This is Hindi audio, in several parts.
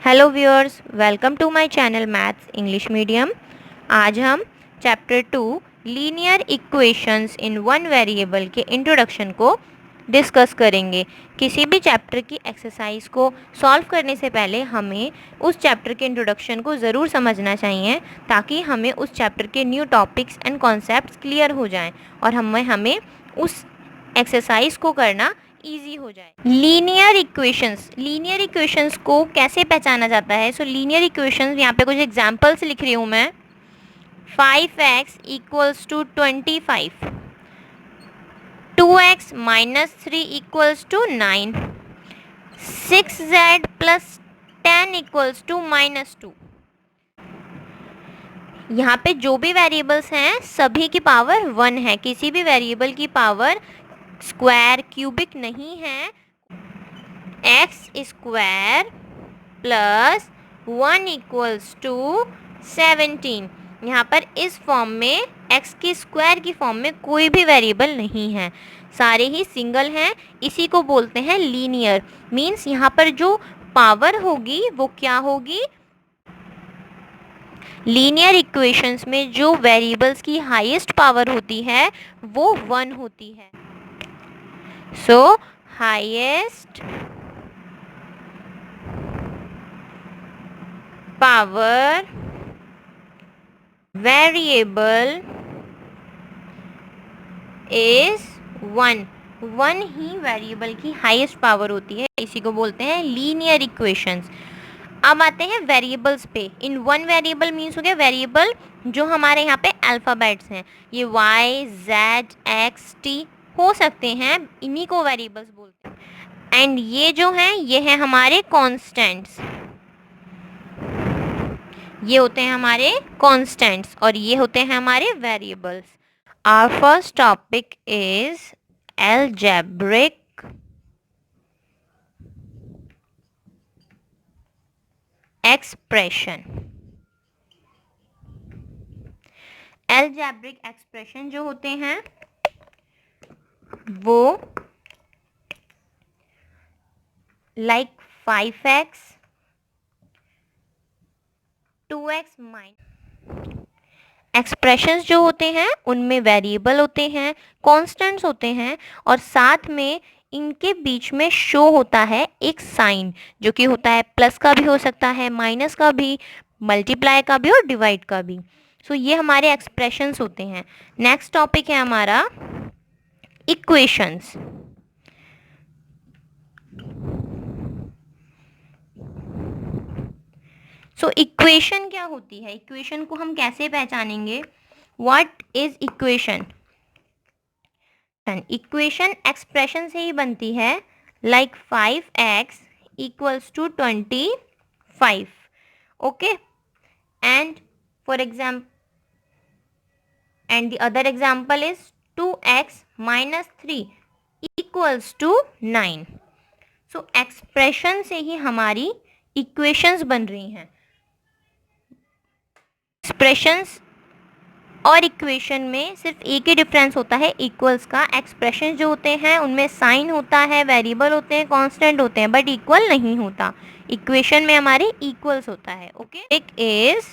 Hello viewers, welcome to my channel maths English medium. आज हम chapter 2 linear equations in one variable के इंट्रोडक्शन को डिस्कस करेंगे। किसी भी चैप्टर की एक्सरसाइज को सॉल्व करने से पहले हमें उस चैप्टर के इंट्रोडक्शन को ज़रूर समझना चाहिए, ताकि हमें उस चैप्टर के new topics and concepts clear हो जाएं और हमें उस एक्सरसाइज को करना इजी हो जाए। लीनियर इक्वेशंस को कैसे पहचाना जाता है? लीनियर इक्वेशंस, यहाँ पे कुछ एग्जांपल्स लिख रही हूँ मैं। 5x equals to 25, 2x minus 3 equals to 9, 6z plus 10 equals to -2। यहाँ पे जो भी वेरिएबल्स हैं सभी की पावर 1 है, किसी भी वेरिएबल की पावर स्क्वायर क्यूबिक नहीं है। X square plus 1 equals to 17। यहाँ पर इस फॉर्म में x की स्क्वायर की फॉर्म में कोई भी वेरिएबल नहीं है, सारे ही सिंगल हैं। इसी को बोलते हैं लीनियर। मीन्स यहाँ पर जो पावर होगी वो क्या होगी? लीनियर इक्वेशंस में जो वेरिएबल्स की हाईएस्ट पावर होती है वो 1 होती है। सो highest power variable is 1। 1 he variable की हाईएस्ट पावर होती है, इसी को बोलते हैं लीनियर इक्वेशंस। अब आते हैं वेरिएबल्स पे। इन वन वेरिएबल मीन्स हो गया वेरिएबल जो हमारे यहाँ पे अल्फ़ाबेट्स हैं, ये y, z, x, t हो सकते हैं, इन्हीं को वेरिएबल्स बोलते हैं। एंड ये जो हैं ये हैं हमारे कॉन्स्टेंट्स, ये होते हैं हमारे कॉन्स्टेंट्स और ये होते हैं हमारे variables. Our first topic is algebraic expression. Algebraic expression जो होते हैं वो like 5x 2x minus, expressions जो होते हैं उनमें वेरिएबल होते हैं, कांस्टेंट्स होते हैं और साथ में इनके बीच में शो होता है एक साइन, जो कि होता है प्लस का भी हो सकता है, माइनस का भी, मल्टीप्लाई का भी और डिवाइड का भी। ये हमारे एक्सप्रेशंस होते हैं। नेक्स्ट टॉपिक है हमारा इक्वेशंस। इक्वेशन क्या होती है? इक्वेशन को हम कैसे पहचानेंगे? What is equation? Equation expression से ही बनती है, like 5x equals to 25। Okay, and for example, and the other example is 2x minus 3 equals to 9। Expression से ही हमारी इक्वेशंस बन रही हैं। एक्सप्रेशंस और इक्वेशन में सिर्फ एक ही डिफरेंस होता है, इक्वल्स का। एक्सप्रेशन जो होते हैं उनमें साइन होता है, वेरिएबल होते हैं, कांस्टेंट होते हैं, बट इक्वल नहीं होता। इक्वेशन में हमारे इक्वल्स होता है। Okay, it is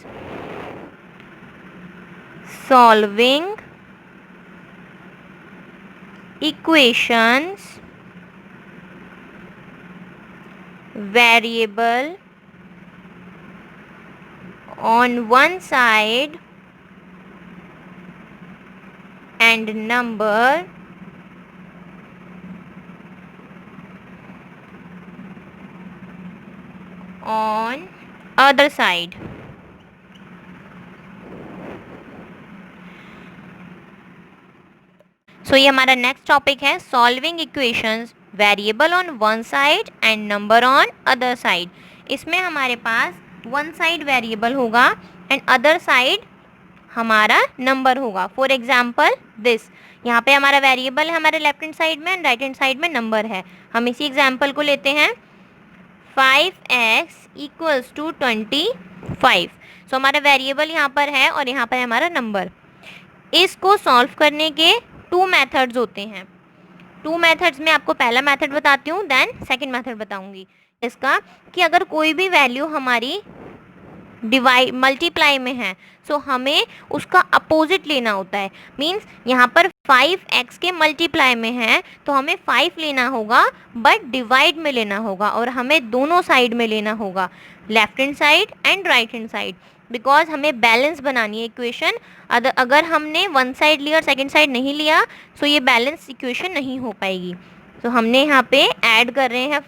solving equations variable on one side and number on other side। ये हमारा नेक्स्ट टॉपिक है, solving equations variable on one side and number on other side. इसमें हमारे पास वन साइड वेरिएबल होगा एंड अदर साइड हमारा नंबर होगा। फॉर एग्जाम्पल दिस, यहाँ पे हमारा वेरिएबल है हमारे लेफ्ट हैंड साइड में एंड राइट हैंड साइड में नंबर है। हम इसी एग्जाम्पल को लेते हैं, 5x इक्वल्स टू 25। हमारा वेरिएबल यहाँ पर है और यहाँ पर है हमारा नंबर। इसको सॉल्व करने के 2 मेथड्स होते हैं। 2 मेथड्स में आपको पहला मेथड बताती हूँ, देन सेकंड मेथड बताऊंगी। इसका कि अगर कोई भी वैल्यू हमारी डिवाइड मल्टीप्लाई में है सो हमें उसका अपोजिट लेना होता है। मीन्स यहाँ पर 5x के मल्टीप्लाई में है तो हमें 5 लेना होगा बट डिवाइड में लेना होगा, और हमें दोनों साइड में लेना होगा, left hand side and right hand side, because हमें बैलेंस बनानी है इक्वेशन। अगर हमने वन साइड लिया और सेकेंड साइड नहीं लिया सो ये बैलेंस इक्वेशन नहीं हो पाएगी। तो हमने यहाँ पे ऐड कर रहे हैं,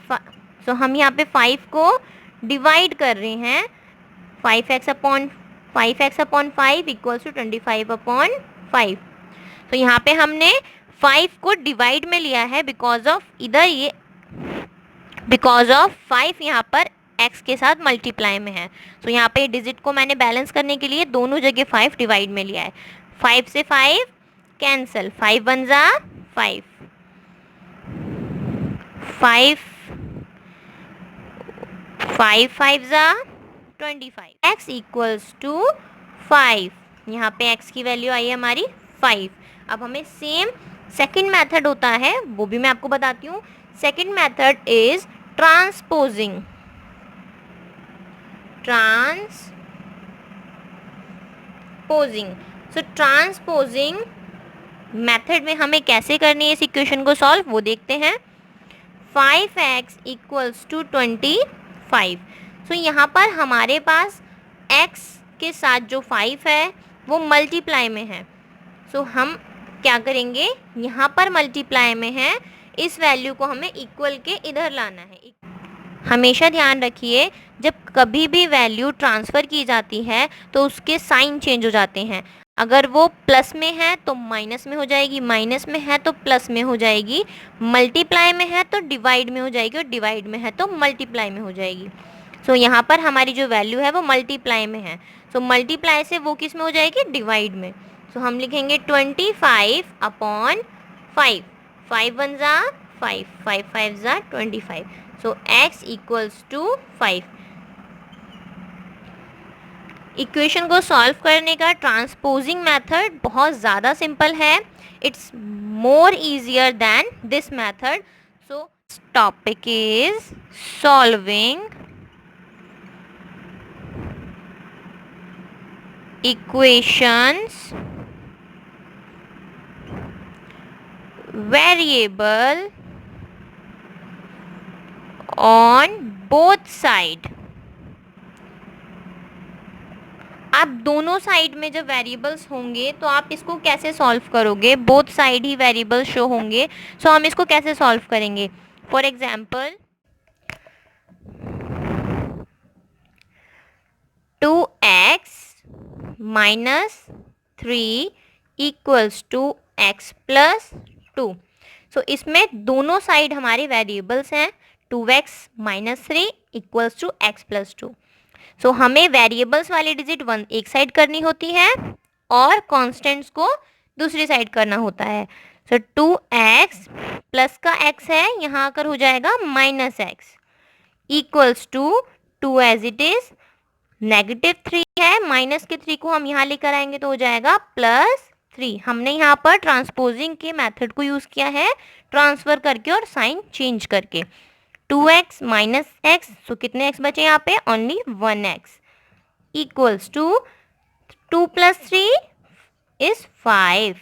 सो हम यहाँ पे 5 को डिवाइड कर रहे हैं, 5x upon 5 equals to 25 upon 5। तो यहाँ पे हमने 5 को डिवाइड में लिया है बिकॉज ऑफ 5 यहाँ पर x के साथ मल्टीप्लाई में है। तो यहाँ पे डिजिट को मैंने बैलेंस करने के लिए दोनों जगह 5 डिवाइड में लिया है। 5 से 5 कैंसिल, 5 1 जा 5, 5 5 जा 25, x इक्वल्स टू 5। यहाँ पे x की वैल्यू आई है हमारी 5। अब हमें सेम सेकंड मेथड होता है, वो भी मैं आपको बताती हूँ। Second method is transposing. So transposing method में हमें कैसे करनी है इस इक्वेशन को सॉल्व, वो देखते हैं। 5x equals to 25। सो यहाँ पर हमारे पास x के साथ जो 5 है वो मल्टीप्लाई में है। सो हम क्या करेंगे, यहाँ पर मल्टीप्लाई में है, इस वैल्यू को हमें इक्वल के इधर लाना है। हमेशा ध्यान रखिए जब कभी भी वैल्यू ट्रांसफ़र की जाती है तो उसके साइन चेंज हो जाते हैं। अगर वो प्लस में है तो माइनस में हो जाएगी, माइनस में है तो प्लस में हो जाएगी, मल्टीप्लाई में है तो डिवाइड में हो जाएगी, और डिवाइड में है तो मल्टीप्लाई में हो जाएगी। सो यहाँ पर हमारी जो वैल्यू है वो मल्टीप्लाई में है, सो मल्टीप्लाई से वो किस में हो जाएगी, डिवाइड में। सो हम लिखेंगे 25 अपॉन 5, 5 1 जा 5, 5 5 जा 25। सो x इक्वल्स टू 5। इक्वेशन को सॉल्व करने का ट्रांसपोजिंग मेथड बहुत ज़्यादा सिंपल है, it's more easier than this method. So topic is solving equations variable on both side. आप दोनों साइड में जब वेरिएबल्स होंगे तो आप इसको कैसे सॉल्व करोगे, बोथ साइड ही वेरिएबल्स शो होंगे। सो हम इसको कैसे सॉल्व करेंगे, for example 2x minus 3 equals to x plus 2। So इसमें दोनों साइड हमारे वेरिएबल्स हैं, 2x minus 3 equals to x plus 2। So हमें वेरिएबल्स वाली डिजिट एक साइड करनी होती है और कॉन्स्टेंट्स को दूसरी साइड करना होता है। सो 2x प्लस का x है, यहाँ आकर हो जाएगा minus x equals to 2 as it is, negative 3 है, माइनस के 3 को हम यहाँ लेकर आएंगे तो हो जाएगा प्लस 3। हमने यहाँ पर ट्रांसपोजिंग के मेथड को यूज़ किया है, ट्रांसफ़र करके और साइन चेंज करके। 2x माइनस x, सो कितने x बचे यहाँ पे, only 1x equals to 2 plus 3 is 5।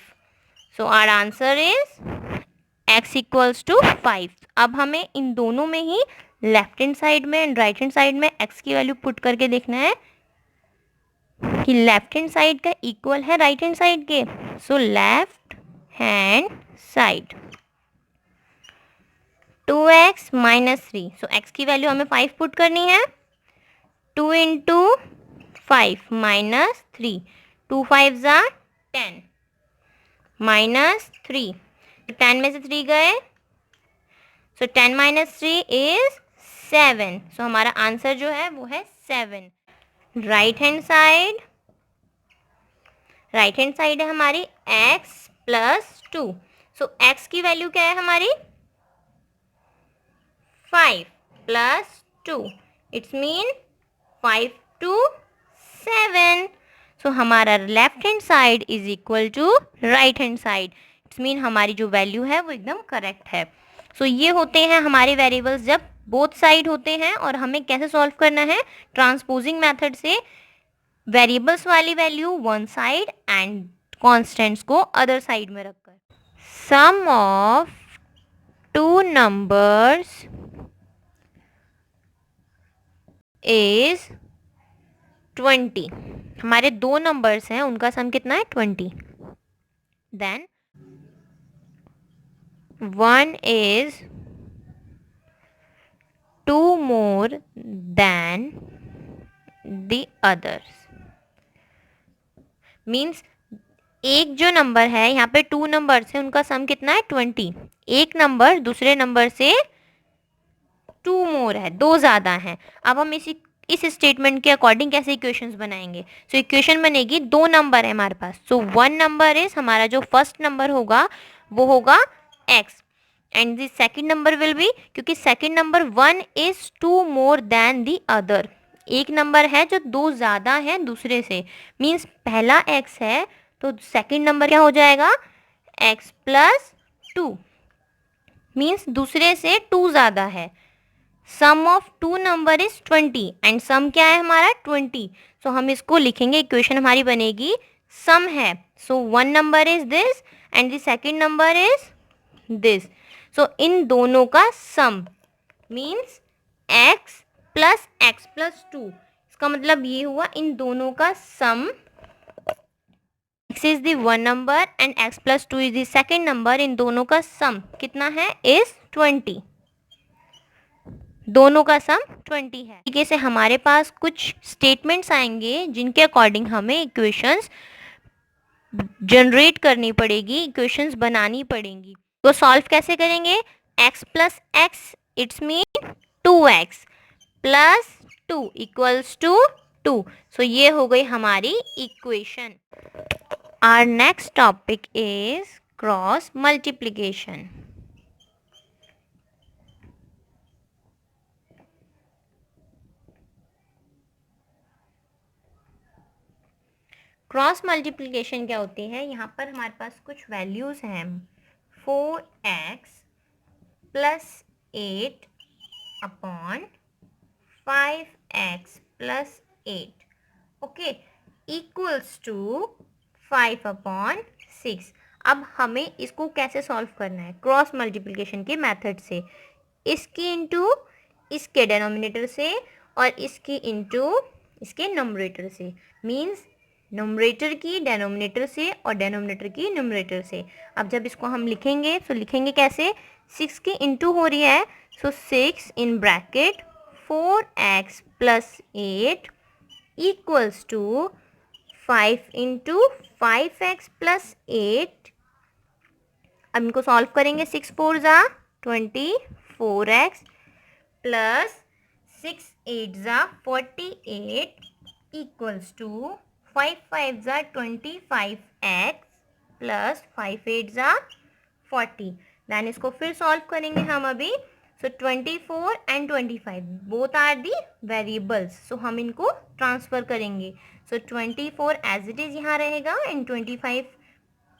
So our answer is x equals to 5। अब हमें इन दोनों में ही लेफ्ट हैंड साइड में एंड राइट हैंड साइड में x की वैल्यू पुट करके देखना है कि लेफ्ट हैंड साइड का इक्वल है राइट हैंड साइड के। So left hand side 2x minus 3, so x की वैल्यू हमें 5 पुट करनी है। 2 इंटू 5 माइनस 3, 2 5 जा 10 माइनस 3, 10 में से 3 गए, सो 10 माइनस 3 इज 7। सो हमारा आंसर जो है वो है 7। राइट हैंड साइड है हमारी x प्लस 2। सो x की वैल्यू क्या है हमारी 5 plus 2, it's mean 5 to 7। So हमारा left hand side is equal to right hand side, it's mean हमारी जो वैल्यू है वो एकदम करेक्ट है। सो ये होते हैं हमारे वेरिएबल्स जब बोथ साइड होते हैं और हमें कैसे सॉल्व करना है, ट्रांसपोजिंग मेथड से वेरिएबल्स वाली value one side and constants को अदर साइड में रखकर। सम ऑफ टू नंबर्स इज 20। हमारे दो नंबर्स हैं, उनका सम कितना है 20। Then 1 is 2 more than the others। Means एक जो नंबर है, यहाँ पे 2 नंबर्स है, उनका सम कितना है 20। एक नंबर दूसरे नंबर से 2 मोर है, 2 ज़्यादा हैं। अब हम इस स्टेटमेंट के अकॉर्डिंग कैसे इक्वेशंस बनाएंगे। सो इक्वेशन बनेगी, दो नंबर है हमारे पास, सो 1 नंबर इज हमारा जो फर्स्ट नंबर होगा वो होगा x and the second number will be, क्योंकि second number 1 is 2 more than the other, एक नंबर है जो 2 ज़्यादा है दूसरे से। मीन्स पहला x है तो सेकंड नंबर क्या हो जाएगा x प्लस 2, मीन्स दूसरे से 2 ज़्यादा है। Sum of two number is 20 and sum क्या है हमारा 20। सो हम इसको लिखेंगे, इक्वेशन हमारी बनेगी सम है, so 1 number is this and the second number is this. So इन दोनों का सम मीन्स x प्लस 2। इसका मतलब ये हुआ इन दोनों का sum, x is the 1 number and x plus 2 is the second number, इन दोनों का सम कितना है इज 20। दोनों का सम 20 है। तरीके से हमारे पास कुछ स्टेटमेंट्स आएंगे जिनके अकॉर्डिंग हमें इक्वेशंस जनरेट करनी पड़ेगी, इक्वेशंस बनानी पड़ेंगी। तो सॉल्व कैसे करेंगे, x plus X it's mean 2x plus 2 equals to 2। So ये हो गई हमारी equation. Our next topic is cross multiplication. Cross multiplication क्या होती है, यहाँ पर हमारे पास कुछ वैल्यूज़ हैं, 4x plus 8 upon 5x plus 8 okay equals to 5 upon 6। अब हमें इसको कैसे सॉल्व करना है, क्रॉस मल्टीप्लिकेशन के मेथड से, इसकी इंटू इसके डेनोमिनेटर से और इसकी इंटू इसके नंबरेटर से। मीन्स न्यूमरेटर की डेनोमिनेटर से और डेनोमिनेटर की न्यूमरेटर से। अब जब इसको हम लिखेंगे तो लिखेंगे कैसे, 6 की इंटू हो रही है, so 6 in bracket 4x plus 8 equals to 5 into 5x plus 8। अब इनको सॉल्व करेंगे, 6 4 ज़ा 24x प्लस 6 8 ज़ा 48 इक्वल्स टू 5 5 ज़ा 25x प्लस 5 8 ज़ा 40। दैन इसको फिर सॉल्व करेंगे हम अभी। So 24 and 25 both are the variables, so हम इनको ट्रांसफ़र करेंगे। सो 24 एज इट इज़ यहाँ रहेगा एंड 25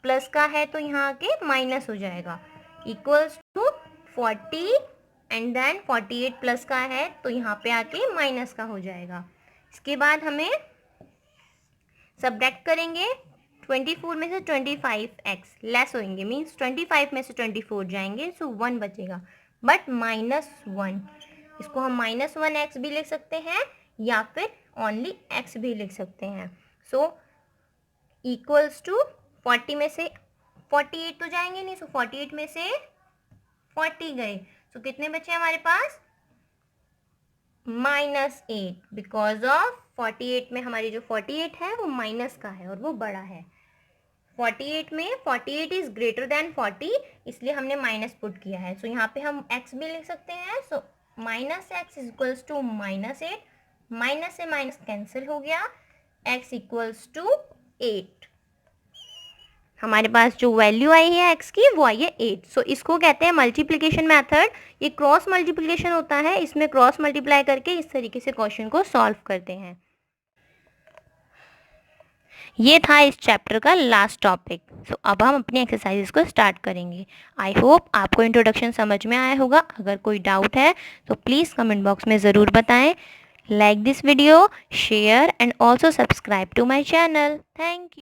प्लस का है तो यहाँ आके माइनस हो जाएगा, equals to 40 and then 48 plus का है तो यहाँ पे आके माइनस का हो जाएगा। इसके बाद हमें सब्ट्रैक्ट करेंगे, 24 में से 25x लेस होंगे, मीन्स 25 में से 24 जाएंगे, सो 1 बचेगा, बट -1। इसको हम -1x भी लिख सकते हैं या फिर ओनली x भी लिख सकते हैं। सो इक्वल्स टू 40 में से 48 तो जाएंगे नहीं, सो 48 में से 40 गए, सो कितने बचे हमारे पास -8, बिकॉज ऑफ 48 में हमारी जो 48 है वो माइनस का है और वो बड़ा है। 48 में 48 इज ग्रेटर देन 40, इसलिए हमने माइनस पुट किया है। सो यहाँ पे हम x भी लिख सकते हैं। सो -x इक्वल्स टू -8, माइनस से माइनस कैंसिल हो गया, x इक्वल्स टू 8। हमारे पास जो वैल्यू आई है x की वो आई है 8। सो इसको कहते हैं मल्टीप्लिकेशन मेथड। ये क्रॉस मल्टीप्लिकेशन होता है, इसमें क्रॉस मल्टीप्लाई करके इस तरीके से क्वेश्चन को सॉल्व करते हैं। ये था इस चैप्टर का लास्ट टॉपिक। सो अब हम अपनी एक्सरसाइजेस को स्टार्ट करेंगे। आई होप आपको इंट्रोडक्शन समझ में आया होगा। अगर कोई डाउट है तो प्लीज़ कमेंट बॉक्स में ज़रूर बताएं। Like this video, share and also subscribe to my channel. Thank you.